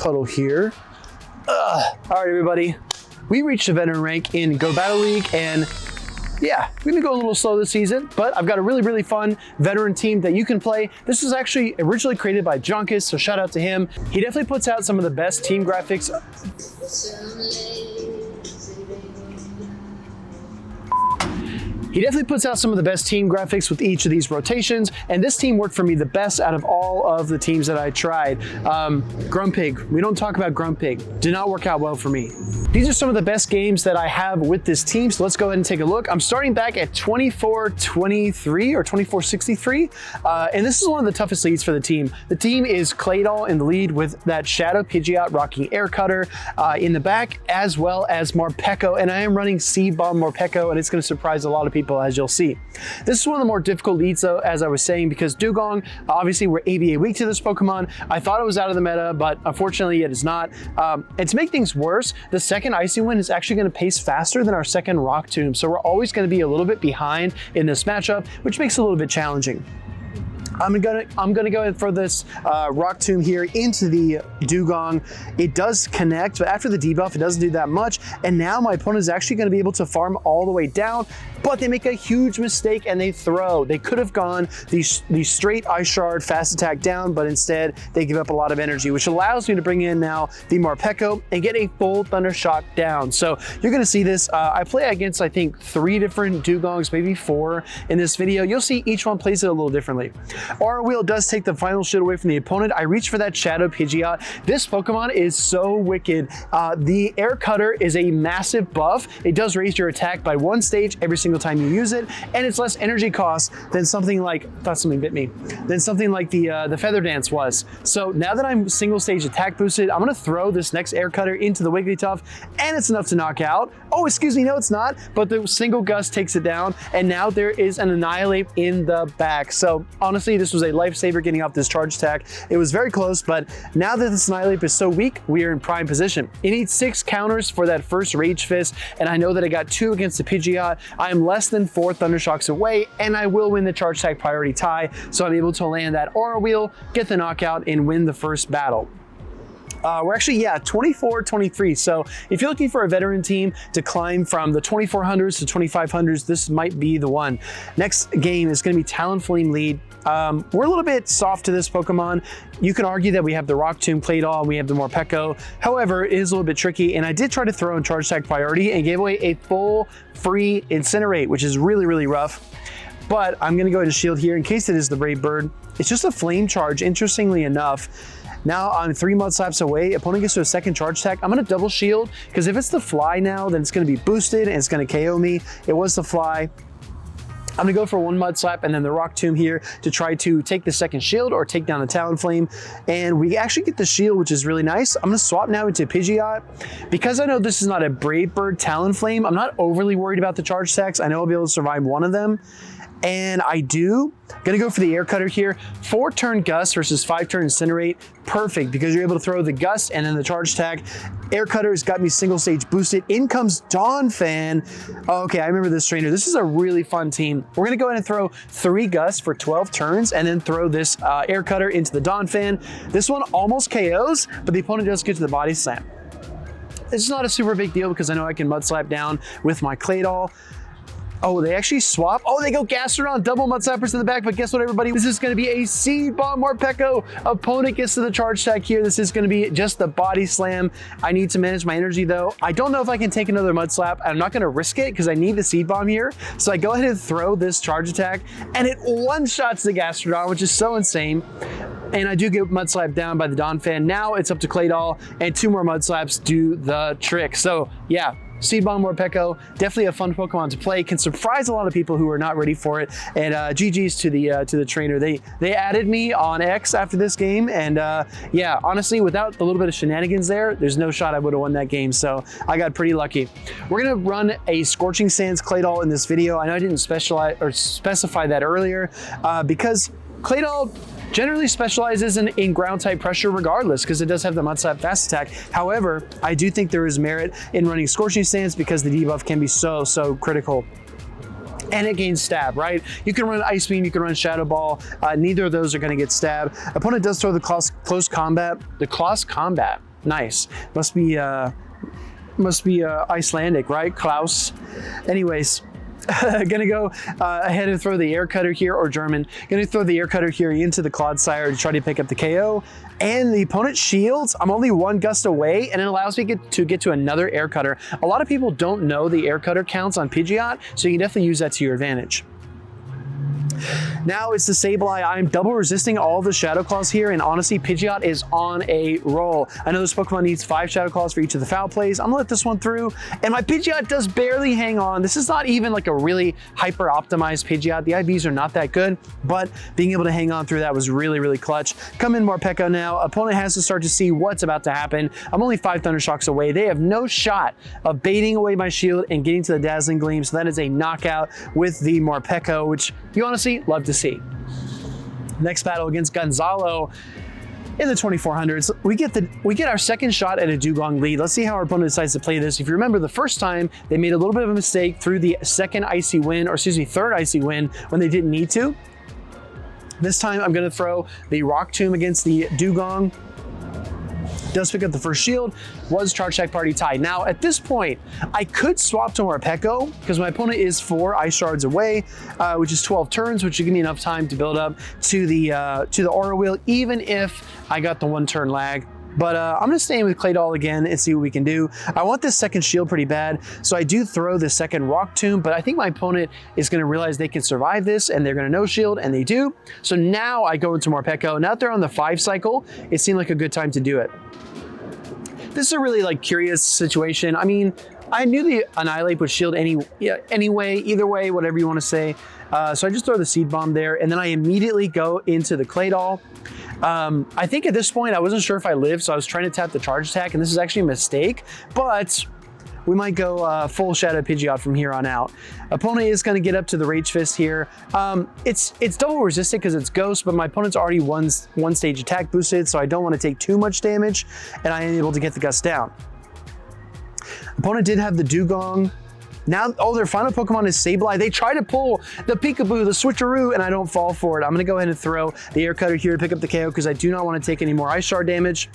cuddle here. All right, everybody. We reached a veteran rank in Go Battle League, and yeah, we've been going a little slow this season, but I've got a really, really fun veteran team that you can play. This was actually originally created by Jonkus, so shout out to him. He definitely puts out some of the best team graphics. He definitely puts out some of the best team graphics with each of these rotations, and this team worked for me the best out of all of the teams that I tried. Grumpig, we don't talk about Grumpig, did not work out well for me. These are some of the best games that I have with this team, so let's go ahead and take a look. I'm starting back at 2423 or 2463, and this is one of the toughest leads for the team. The team is Claydol in the lead with that Shadow Pidgeot rocking Air Cutter in the back, as well as Morpeko, and I am running Seed Bomb Morpeko, and it's going to surprise a lot of people, as you'll see. This is one of the more difficult leads, though, as I was saying, because Dugong, obviously we're ABA weak to this Pokemon. I thought it was out of the meta, but unfortunately it is not. And to make things worse, the second Icy Wind is actually going to pace faster than our second Rock Tomb, so we're always going to be a little bit behind in this matchup, which makes it a little bit challenging. I'm gonna go and throw this Rock Tomb here into the Dugong. It does connect, but after the debuff, it doesn't do that much. And now my opponent is actually gonna be able to farm all the way down, but they make a huge mistake and they throw. They could have gone the straight Ice Shard fast attack down, but instead they give up a lot of energy, which allows me to bring in now the Morpeko and get a full Thunder Shock down. So you're gonna see this. I play against, I think, 3 different Dugongs, maybe 4 in this video. You'll see each one plays it a little differently. Aura Wheel does take the final shit away from the opponent. I reach for that Shadow Pidgeot. This Pokemon is so wicked. The Air Cutter is a massive buff. It does raise your attack by 1 stage every single time you use it, and it's less energy cost than something like, thought something bit me, than something like the Feather Dance was. So now that I'm single stage attack boosted, I'm gonna throw this next Air Cutter into the Wigglytuff, and it's enough to knock out. Oh, excuse me, no it's not, but the single gust takes it down, and now there is an Annihilate in the back. So honestly, this was a lifesaver getting off this charge attack. It was very close, but now that this Annihilate is so weak, we are in prime position. It needs 6 counters for that first Rage Fist, and I know that I got 2 against the Pidgeot. I am less than 4 Thunder Shocks away, and I will win the charge attack priority tie, so I'm able to land that Aura Wheel, get the knockout, and win the first battle. We're actually, 24-23. So if you're looking for a veteran team to climb from the 2400s to 2500s, this might be the one. Next game is going to be Talonflame lead. We're a little bit soft to this Pokemon. You can argue that we have the Rock Tomb Claydol and we have the Morpeko. However, it is a little bit tricky, and I did try to throw in charge attack priority and gave away a full free Incinerate, which is really, really rough. But I'm going to go ahead and shield here in case it is the Brave Bird. It's just a Flame Charge, interestingly enough. Now I'm 3 Mud Slaps away. Opponent gets to a second charge attack. I'm gonna double shield, because if it's the Fly now, then it's gonna be boosted and it's gonna KO me. It was the Fly. I'm gonna go for 1 Mud Slap and then the Rock Tomb here to try to take the second shield or take down the Talonflame. And we actually get the shield, which is really nice. I'm gonna swap now into Pidgeot. Because I know this is not a Brave Bird Talonflame, I'm not overly worried about the charge attacks. I know I'll be able to survive one of them. And I do. Gonna go for the Air Cutter here. 4-turn Gust versus 5-turn Incinerate. Perfect, because you're able to throw the Gust and then the charge attack. Air Cutter has got me single stage boosted. In comes Donphan. Oh, okay, I remember this trainer. This is a really fun team. We're gonna go ahead and throw 3 Gusts for 12 turns and then throw this Air Cutter into the Donphan. This one almost KOs, but the opponent does get to the Body Slam. It's not a super big deal because I know I can Mud Slap down with my Claydol. Oh, they actually swap. Oh, they go Gastrodon, double Mud Slappers in the back, but guess what, everybody? This is going to be a Seed Bomb Morpeko. Opponent gets to the charge attack here. This is going to be just the Body Slam. I need to manage my energy, though. I don't know if I can take another Mud Slap. I'm not going to risk it because I need the Seed Bomb here. So I go ahead and throw this charge attack, and it one-shots the Gastrodon, which is so insane. And I do get Mud Slap down by the Donphan. Now it's up to Claydol, and 2 more Mud Slaps do the trick. So, yeah. Seed Bomb Morpeko, definitely a fun Pokemon to play. Can surprise a lot of people who are not ready for it. And GG's to the trainer. They added me on X after this game, and yeah, honestly, without the little bit of shenanigans there's no shot I would have won that game. So I got pretty lucky. We're gonna run a Scorching Sands Claydol in this video. I know I didn't specify that earlier because Claydol generally specializes in ground type pressure regardless, because it does have the Mud Slap fast attack. However, I do think there is merit in running Scorching Stance because the debuff can be so critical. And it gains stab, right? You can run Ice Beam, you can run Shadow Ball. Neither of those are gonna get stabbed. Opponent does throw the close combat. The close combat. nice. Must be Icelandic, right? Klaus. Anyways, gonna go ahead and throw the air cutter here, or German. Gonna throw the air cutter here into the Clodsire to try to pick up the KO. And the opponent shields. I'm only one gust away, and it allows me to get to another air cutter. A lot of people don't know the air cutter counts on Pidgeot, so you can definitely use that to your advantage. Now it's the Sableye. I'm double resisting all the Shadow Claws here, and honestly, Pidgeot is on a roll. I know this Pokemon needs 5 Shadow Claws for each of the foul plays. I'm gonna let this one through, and my Pidgeot does barely hang on. This is not even like a really hyper-optimized Pidgeot. The IVs are not that good, but being able to hang on through that was really, really clutch. Come in Morpeko now. Opponent has to start to see what's about to happen. I'm only 5 Thundershocks away. They have no shot of baiting away my shield and getting to the Dazzling Gleam, so that is a knockout with the Morpeko, which you honestly love to see. Next battle against Gonzalo in the 2400s. We get our second shot at a Dugong lead. Let's see how our opponent decides to play this. If you remember the first time, they made a little bit of a mistake through the third Icy Wind when they didn't need to. This time I'm going to throw the Rock Tomb against the Dugong. Does pick up the first shield, was Charge Attack Party tied. Now at this point, I could swap to Morpeko because my opponent is 4 Ice Shards away, which is 12 turns, which should give me enough time to build up to the Aura Wheel, even if I got the 1 turn lag. But I'm gonna stay in with Claydol again and see what we can do. I want this second shield pretty bad, so I do throw the second Rock Tomb, but I think my opponent is gonna realize they can survive this and they're gonna no shield, and they do. So now I go into Morpeko. Now that they're on the 5 cycle, it seemed like a good time to do it. This is a really curious situation. I mean, I knew the Annihilate would shield anyway, either way, whatever you want to say. So I just throw the Seed Bomb there, and then I immediately go into the Claydol. I think at this point, I wasn't sure if I lived, so I was trying to tap the Charge Attack, and this is actually a mistake, but we might go full Shadow Pidgeot from here on out. Opponent is going to get up to the Rage Fist here. It's double resisted because it's Ghost, but my opponent's already one stage attack boosted, so I don't want to take too much damage, and I am able to get the Gust down. Opponent did have the Dugong. Now, their final Pokemon is Sableye. They try to pull the Peekaboo, the Switcheroo, and I don't fall for it. I'm gonna go ahead and throw the Air Cutter here to pick up the KO because I do not want to take any more Ice Shard damage.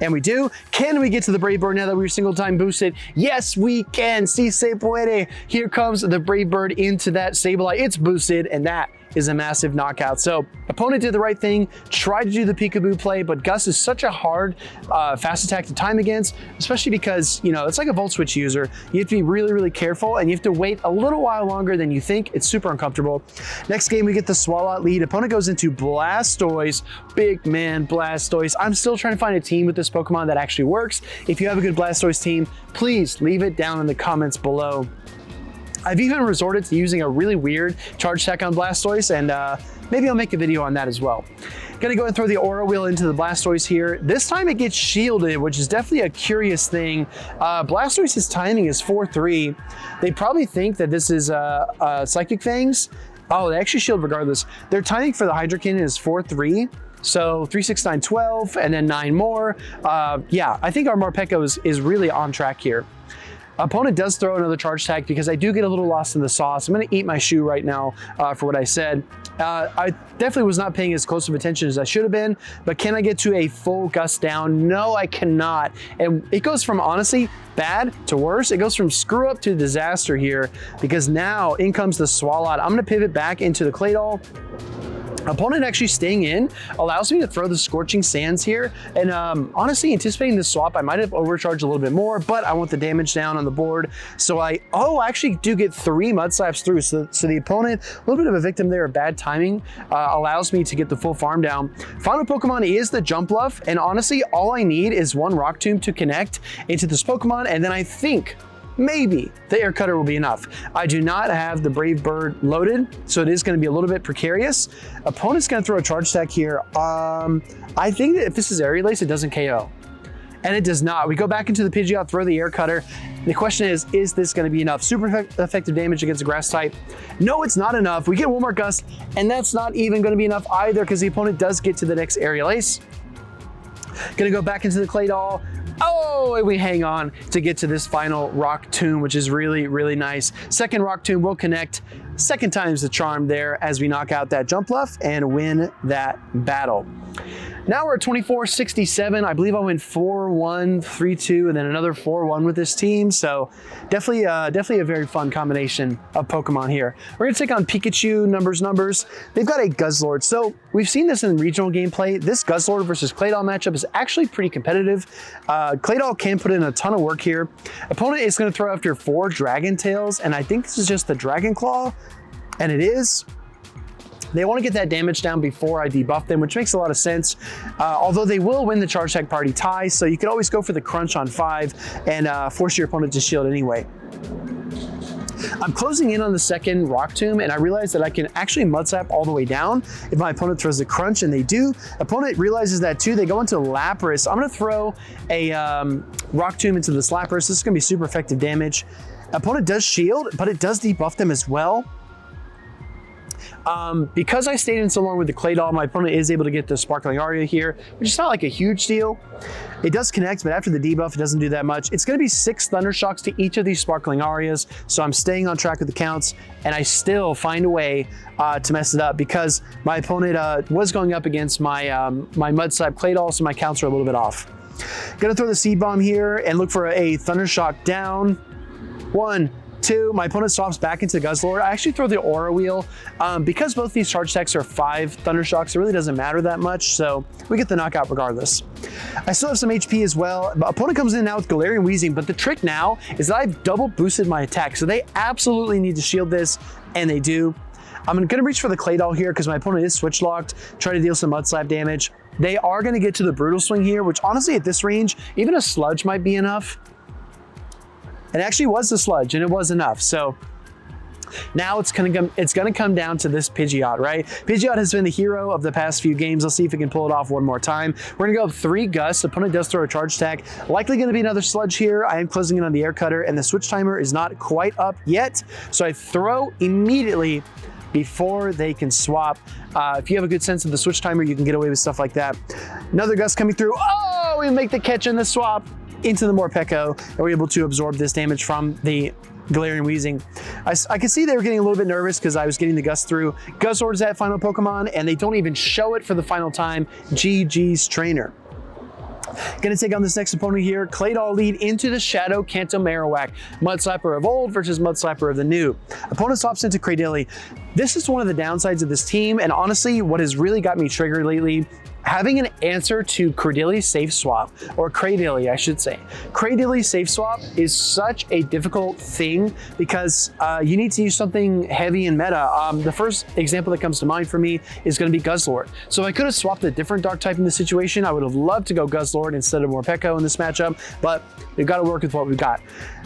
And we do. Can we get to the Brave Bird now that we were single time boosted? Yes, we can. Si se puede. Here comes the Brave Bird into that Sableye. It's boosted, and that is a massive knockout. So opponent did the right thing, tried to do the Peekaboo play, but Gus is such a hard fast attack to time against, especially because, it's like a Volt Switch user. You have to be really, really careful, and you have to wait a little while longer than you think. It's super uncomfortable. Next game, we get the Swallot lead. Opponent goes into Blastoise. Big man Blastoise. I'm still trying to find a team with this Pokemon that actually works. If you have a good Blastoise team, please leave it down in the comments below. I've even resorted to using a really weird Charge Attack on Blastoise, and maybe I'll make a video on that as well. Gonna go and throw the Aura Wheel into the Blastoise here. This time it gets shielded, which is definitely a curious thing. Blastoise's timing is 4-3. They probably think that this is Psychic Fangs. Oh, they actually shield regardless. Their timing for the Hydro Cannon is 4-3. So 3, 6, 9, 12, and then 9 more. Yeah, I think our Morpeko is really on track here. Opponent does throw another Charge Attack because I do get a little lost in the sauce. I'm going to eat my shoe right now for what I said. I definitely was not paying as close of attention as I should have been, but can I get to a full Gust down? No, I cannot. And it goes from honestly bad to worse. It goes from screw up to disaster here because now in comes the Swallot. I'm going to pivot back into the Claydol. Opponent actually staying in allows me to throw the Scorching Sands here, and honestly anticipating the swap I might have overcharged a little bit more, but I want the damage down on the board, so I actually do get 3 Mud Slaps through, so the opponent, a little bit of a victim there of bad timing, allows me to get the full farm down. Final Pokemon is the Jumpluff, and honestly all I need is 1 Rock Tomb to connect into this Pokemon, and then I think maybe the Air Cutter will be enough. I do not have the Brave Bird loaded, so it is going to be a little bit precarious. Opponent's going to throw a Charge Attack here. I think that if this is Aerial Ace, it doesn't KO. And it does not. We go back into the Pidgeot, throw the Air Cutter. The question is this going to be enough? Super effective damage against a Grass type. No, it's not enough. We get 1 more Gust, and that's not even going to be enough either because the opponent does get to the next Aerial Ace. Going to go back into the Claydol. Oh, and we hang on to get to this final Rock Tomb, which is really, really nice. Second Rock Tomb will connect. second time's the charm there as we knock out that jump bluff and win that battle. Now we're at 24-67. I believe I went 4-1, 3-2, and then another 4-1 with this team. So definitely a very fun combination of Pokemon here. We're gonna take on Pikachu, numbers. They've got a Guzzlord. So we've seen this in regional gameplay. This Guzzlord versus Claydol matchup is actually pretty competitive. Claydol can put in a ton of work here. Opponent is gonna throw after 4 Dragon Tails, and I think this is just the Dragon Claw, and it is. They want to get that damage down before I debuff them, which makes a lot of sense. Although they will win the charge tag party tie, so you could always go for the crunch on 5 and force your opponent to shield anyway. I'm closing in on the second Rock Tomb, and I realize that I can actually Mud Slap all the way down if my opponent throws the crunch, and they do. Opponent realizes that too. They go into Lapras. I'm going to throw a Rock Tomb into this Lapras. This is going to be super effective damage. Opponent does shield, but it does debuff them as well. Because I stayed in so long with the Claydol, my opponent is able to get the Sparkling Aria here, which is not like a huge deal. It does connect, but after the debuff, it doesn't do that much. It's going to be 6 Thunder Shocks to each of these Sparkling Arias, so I'm staying on track with the counts, and I still find a way to mess it up because my opponent was going up against my my Mud Slap Claydol, so my counts are a little bit off. Gonna throw the Seed Bomb here and look for a Thunder Shock down. 1, 2, my opponent swaps back into Guzzlord. I actually throw the Aura Wheel. Because both these charge attacks are 5 Thunder Shocks, it really doesn't matter that much, so we get the knockout regardless. I still have some HP as well. Opponent comes in now with Galarian Weezing, but the trick now is that I've double boosted my attack, so they absolutely need to shield this, and they do. I'm gonna reach for the Claydol here because my opponent is switch locked, try to deal some Mud Slap damage. They are gonna get to the Brutal Swing here, which honestly at this range, even a Sludge might be enough. It actually was the Sludge, and it was enough. So now it's gonna come down to this Pidgeot, right? Pidgeot has been the hero of the past few games. Let's see if it can pull it off one more time. We're gonna go 3 Gusts. Opponent does throw a charge attack. Likely gonna be another Sludge here. I am closing in on the Air Cutter, and the switch timer is not quite up yet. So I throw immediately before they can swap. If you have a good sense of the switch timer, you can get away with stuff like that. Another Gust coming through. Oh, we make the catch in the swap into the Morpeko, and we're able to absorb this damage from the Galarian Weezing. I could see they were getting a little bit nervous because I was getting the Gust through. Guzzlord is that final Pokemon, and they don't even show it for the final time. GG's trainer. Gonna take on this next opponent here. Claydol lead into the Shadow Kanto Marowak. Mud Slapper of old versus Mud Slapper of the new. Opponent swaps into Cradily. This is one of the downsides of this team, and honestly, what has really got me triggered lately, having an answer to Cradily Safe Swap, or Cradily, I should say. Cradily Safe Swap is such a difficult thing because you need to use something heavy in meta. The first example that comes to mind for me is going to be Guzzlord. So if I could have swapped a different dark type in this situation, I would have loved to go Guzzlord instead of Morpeko in this matchup, but we've got to work with what we've got.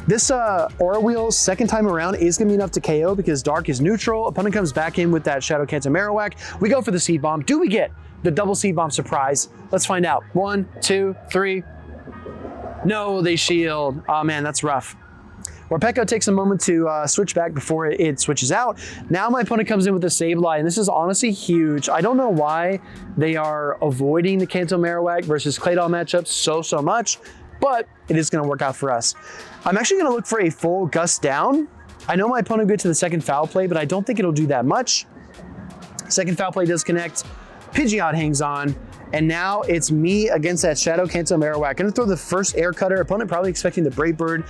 This Aura Wheel second time around is going to be enough to KO because Dark is neutral. Opponent comes back in with that Shadow Kanto Marowak. We go for the Seed Bomb. Do we get the double Seed Bomb surprise? Let's find out. 1, 2, 3. No, they shield. Oh man, that's rough. Morpeko takes a moment to switch back before it switches out. Now my opponent comes in with a Sableye, and this is honestly huge. I don't know why they are avoiding the Kanto Marowak versus Claydol matchup so much, but it is going to work out for us. I'm actually going to look for a full Gust down. I know my opponent will get to the second Foul Play, but I don't think it'll do that much. Second Foul Play does connect. Pidgeot hangs on, and now it's me against that Shadow Kanto Marowak. Gonna throw the first Air Cutter. Opponent probably expecting the Brave Bird.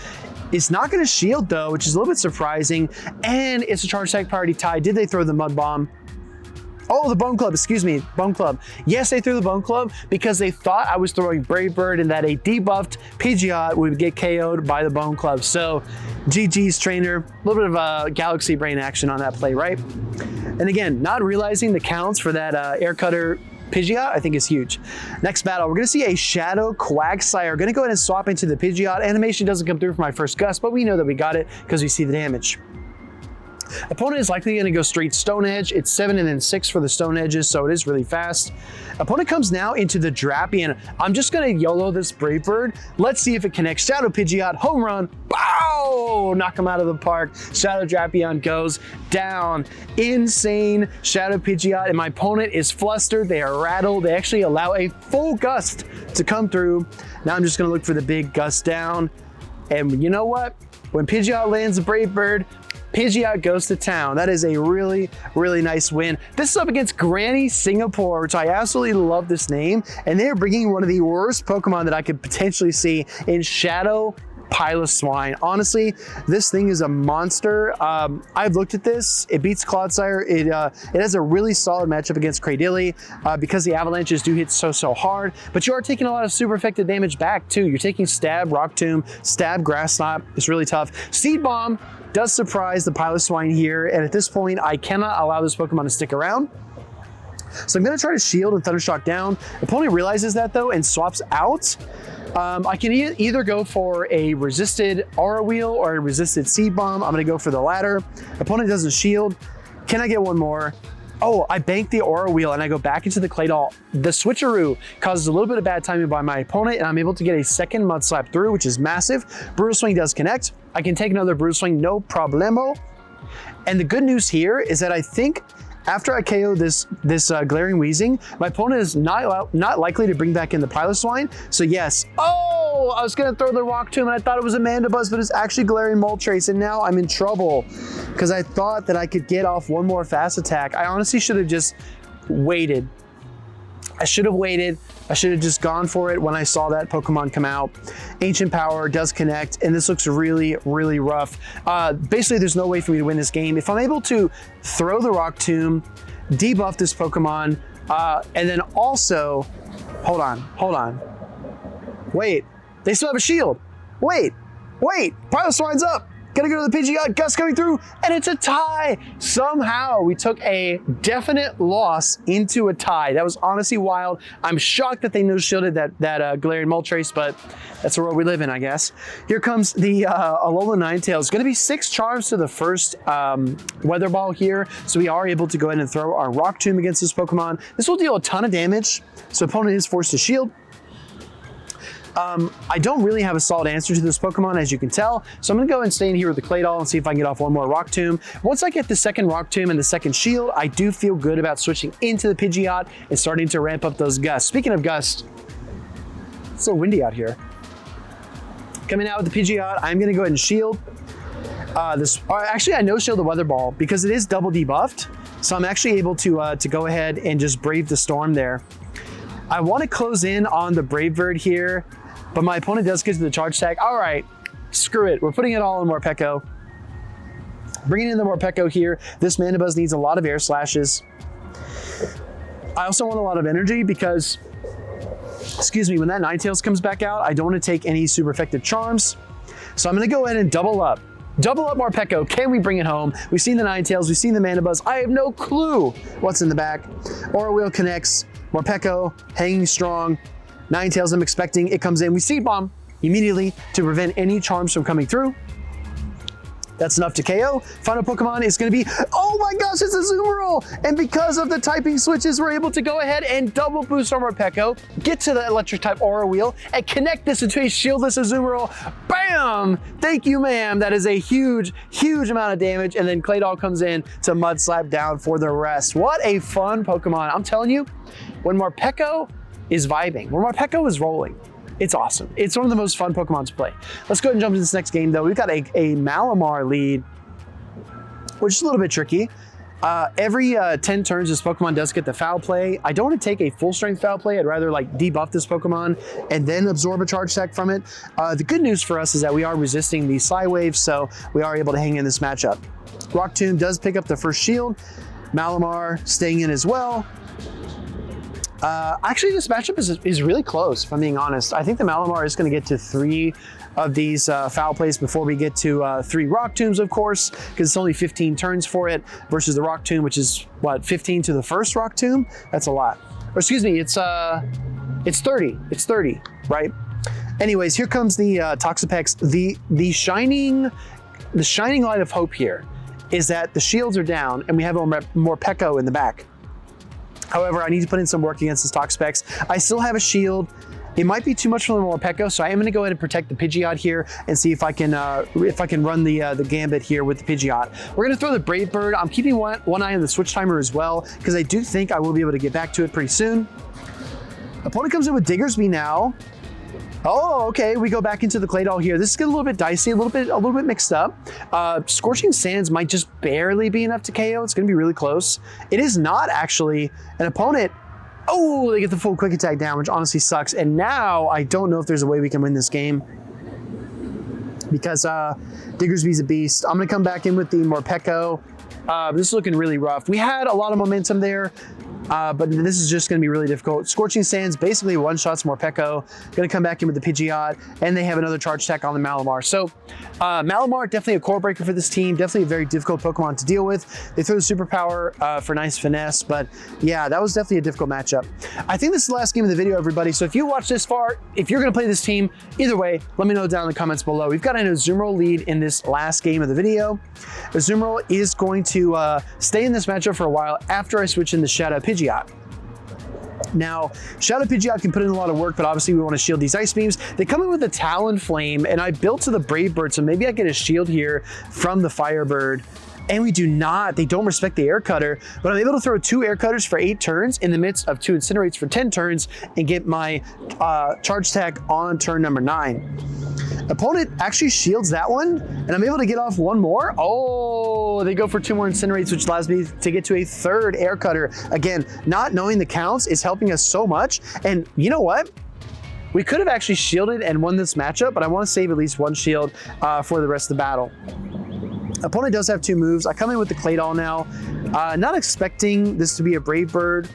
It's not gonna shield though, which is a little bit surprising, and it's a charge tag party tie. Did they throw the Mud Bomb? Oh, the Bone Club, excuse me, Bone Club. Yes, they threw the Bone Club because they thought I was throwing Brave Bird and that a debuffed Pidgeot would get KO'd by the Bone Club. So, GG's trainer, a little bit of a Galaxy Brain action on that play, right? And again, not realizing the counts for that Air Cutter Pidgeot, I think is huge. Next battle, we're gonna see a Shadow Quagsire. Gonna go ahead and swap into the Pidgeot. Animation doesn't come through for my first Gust, but we know that we got it because we see the damage. Opponent is likely going to go straight Stone Edge. It's 7 and then 6 for the Stone Edges, so it is really fast. Opponent comes now into the Drapion. I'm just going to YOLO this Brave Bird. Let's see if it connects. Shadow Pidgeot, home run. Bow! Knock him out of the park. Shadow Drapion goes down. Insane Shadow Pidgeot, and my opponent is flustered. They are rattled. They actually allow a full Gust to come through. Now I'm just going to look for the big Gust down. And you know what? When Pidgeot lands a Brave Bird, Pidgeot goes to town. That is a really, really nice win. This is up against Granny Singapore, which I absolutely love this name. And they're bringing one of the worst Pokemon that I could potentially see in Shadow Pidgeot. Honestly, this thing is a monster. I've looked at this. It beats Clodsire. It has a really solid matchup against Cradily because the avalanches do hit so hard. But you are taking a lot of super effective damage back too. You're taking Stab, Rock Tomb, Stab, Grass Knot. It's really tough. Seed Bomb does surprise the Piloswine here, and at this point, I cannot allow this Pokemon to stick around. So I'm going to try to Shield and Thundershock down. Opponent realizes that though and swaps out. I can either go for a resisted Aura Wheel or a resisted Seed Bomb. I'm going to go for the latter. Opponent doesn't shield. Can I get one more? Oh, I bank the Aura Wheel and I go back into the Claydol. The switcheroo causes a little bit of bad timing by my opponent, and I'm able to get a second Mud Slap through, which is massive. Brutal Swing does connect. I can take another Brutal Swing, no problemo. And the good news here is that I think after I KO this Galarian Weezing, my opponent is not likely to bring back in the Piloswine. So yes. Oh, I was gonna throw the Rock Tomb and I thought it was a Mandibuzz, but it's actually Galarian Moltres, and now I'm in trouble because I thought that I could get off one more fast attack. I honestly should have just waited. I should have waited. I should have just gone for it when I saw that Pokemon come out. Ancient Power does connect, and this looks really, really rough. Basically, there's no way for me to win this game. If I'm able to throw the Rock Tomb, debuff this Pokemon, and then also, hold on. Wait, they still have a shield. Wait, Piloswine's up. Gonna go to the Pidgeot, Gus coming through, and it's a tie. Somehow we took a definite loss into a tie. That was honestly wild. I'm shocked that they no-shielded that Galarian Moltres, but that's the world we live in, I guess. Here comes the Alolan Ninetales. Gonna be 6 charms to the first Weather Ball here, so we are able to go ahead and throw our Rock Tomb against this Pokemon. This will deal a ton of damage, so opponent is forced to shield. I don't really have a solid answer to this Pokemon, as you can tell, so I'm going to go and stay in here with the Claydol and see if I can get off one more Rock Tomb. Once I get the second Rock Tomb and the second Shield, I do feel good about switching into the Pidgeot and starting to ramp up those gusts. Speaking of gusts, it's so windy out here. Coming out with the Pidgeot, I'm going to go ahead and Shield. Actually, I no-shield the Weather Ball because it is double debuffed, so I'm actually able to go ahead and just brave the storm there. I want to close in on the Brave Bird here, but my opponent does get to the charge tag. All right, screw it. We're putting it all in Morpeko. Bringing in the Morpeko here. This Mandibuzz needs a lot of air slashes. I also want a lot of energy because, excuse me, when that Ninetales comes back out, I don't want to take any super effective charms. So I'm going to go ahead and double up. Double up Morpeko. Can we bring it home? We've seen the Ninetales. We've seen the Mandibuzz. I have no clue what's in the back. Aura Wheel connects. Morpeko hanging strong. Ninetales I'm expecting. It comes in. We Seed Bomb immediately to prevent any charms from coming through. That's enough to KO. Final Pokemon is going to be, oh my gosh, it's a Azumarill! And because of the typing switches, we're able to go ahead and double boost our Morpeko, get to the electric type Aura Wheel, and connect this into a shieldless Azumarill. Bam! Thank you, ma'am. That is a huge, huge amount of damage. And then Claydol comes in to Mud Slap down for the rest. What a fun Pokemon. I'm telling you, when Morpeko is vibing, when Morpeko is rolling, it's awesome. It's one of the most fun Pokemon to play. Let's go ahead and jump into this next game, though. We've got a Malamar lead, which is a little bit tricky. Every 10 turns, this Pokemon does get the Foul Play. I don't want to take a full strength Foul Play. I'd rather like debuff this Pokemon and then absorb a charge attack from it. The good news for us is that we are resisting the Psy Wave, so we are able to hang in this matchup. Rock Tomb does pick up the first shield. Malamar staying in as well. Actually, this matchup is really close, if I'm being honest. I think the Malamar is going to get to 3 of these foul plays before we get to 3 Rock Tombs, of course, because it's only 15 turns for it versus the Rock Tomb, which is, what, 15 to the first Rock Tomb? That's a lot. Or excuse me, it's 30. It's 30, right? Anyways, here comes the Toxapex. The shining light of hope here is that the shields are down and we have a Morpeko in the back. However, I need to put in some work against this Toxapex. I still have a shield. It might be too much for the Morpeko, so I am going to go ahead and protect the Pidgeot here and see if I can run the gambit here with the Pidgeot. We're going to throw the Brave Bird. I'm keeping one eye on the switch timer as well because I do think I will be able to get back to it pretty soon. Opponent comes in with Diggersby now. Oh, okay, we go back into the Claydol here. This is getting a little bit dicey, a little bit mixed up. Scorching Sands might just barely be enough to KO. It's gonna be really close. It is not actually. An opponent, oh, they get the full quick attack down, which honestly sucks. And now I don't know if there's a way we can win this game because Diggersby's a beast. I'm gonna come back in with the Morpeko. This is looking really rough. We had a lot of momentum there, but this is just going to be really difficult. Scorching Sands basically one-shots Morpeko. Going to come back in with the Pidgeot, and they have another charge attack on the Malamar. So Malamar, definitely a core breaker for this team. Definitely a very difficult Pokemon to deal with. They throw the superpower for nice finesse, but yeah, that was definitely a difficult matchup. I think this is the last game of the video, everybody. So if you watch this far, if you're going to play this team, either way, let me know down in the comments below. We've got an Azumarill lead in this last game of the video. Azumarill is going to stay in this matchup for a while after I switch into Shadow Pidgeot. Now, Shadow Pidgeot can put in a lot of work, but obviously we want to shield these Ice Beams. They come in with a Talonflame, and I built to the Brave Bird, so maybe I get a shield here from the Firebird. And we do not. They don't respect the Air Cutter, but I'm able to throw 2 Air Cutters for 8 turns in the midst of 2 Incinerates for 10 turns and get my charge attack on turn number 9. Opponent actually shields that one, and I'm able to get off 1 more. Oh, they go for 2 more Incinerates, which allows me to get to a 3rd Air Cutter. Again, not knowing the counts is helping us so much. And you know what? We could have actually shielded and won this matchup, but I want to save at least 1 shield for the rest of the battle. Opponent does have 2 moves. I come in with the Claydol now, not expecting this to be a Brave Bird.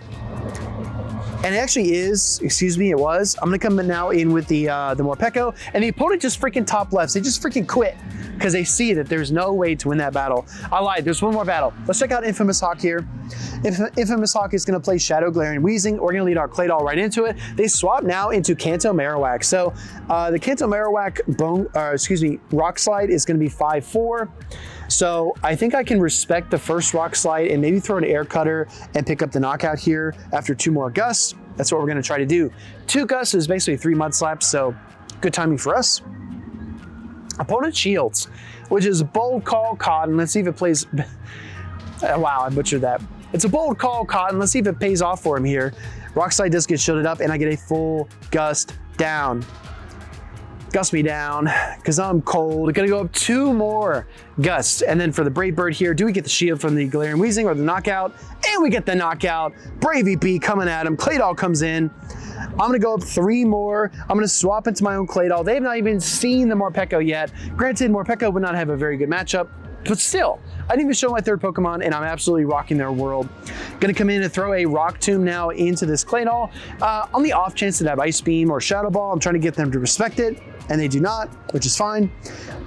And it actually is, excuse me, it was. I'm gonna come in now in with the Morpeko, and the opponent just freaking top lefts. They just freaking quit because they see that there's no way to win that battle. I lied, there's 1 more battle. Let's check out Infamous Hawk here. Infamous Hawk is gonna play Shadow Galarian Weezing. We're gonna lead our Claydol right into it. They swap now into Kanto Marowak. So the Kanto Marowak Rock Slide is gonna be 5-4. So I think I can respect the first Rock Slide and maybe throw an Air Cutter and pick up the knockout here after 2 more Gusts. That's what we're gonna try to do. 2 Gusts is basically 3 Mud Slaps, so good timing for us. Opponent shields, which is a bold call, Cotton. Let's see if it plays. Wow, I butchered that. It's a bold call, Cotton. Let's see if it pays off for him here. Rock Slide does get shielded up, and I get a full Gust down. Gust me down, because I'm cold. Gonna go up 2 more Gusts. And then for the Brave Bird here, do we get the shield from the Galarian Weezing or the knockout? And we get the knockout. Brave EP coming at him. Claydol comes in. I'm gonna go up 3 more. I'm gonna swap into my own Claydol. They have not even seen the Morpeko yet. Granted, Morpeko would not have a very good matchup, but still, I didn't even show my 3rd Pokemon, and I'm absolutely rocking their world. Gonna come in and throw a Rock Tomb now into this Claydol. On the off chance that I have Ice Beam or Shadow Ball, I'm trying to get them to respect it, and they do not, which is fine.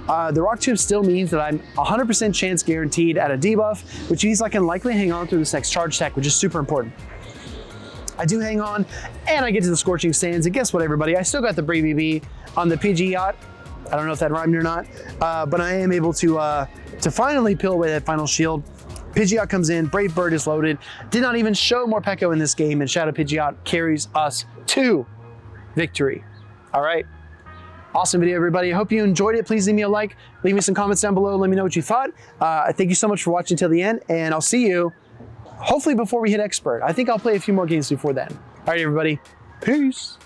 The Rock Tomb still means that I'm 100% chance guaranteed at a debuff, which means I can likely hang on through this next charge attack, which is super important. I do hang on, and I get to the Scorching Sands, and guess what, everybody? I still got the Brave EB on the Pidgeot. I don't know if that rhymed or not, but I am able to finally peel away that final shield. Pidgeot comes in, Brave Bird is loaded. Did not even show Morpeko in this game, and Shadow Pidgeot carries us to victory. All right. Awesome video, everybody. I hope you enjoyed it. Please leave me a like. Leave me some comments down below. Let me know what you thought. Thank you so much for watching till the end, and I'll see you hopefully before we hit Expert. I think I'll play a few more games before then. All right, everybody. Peace.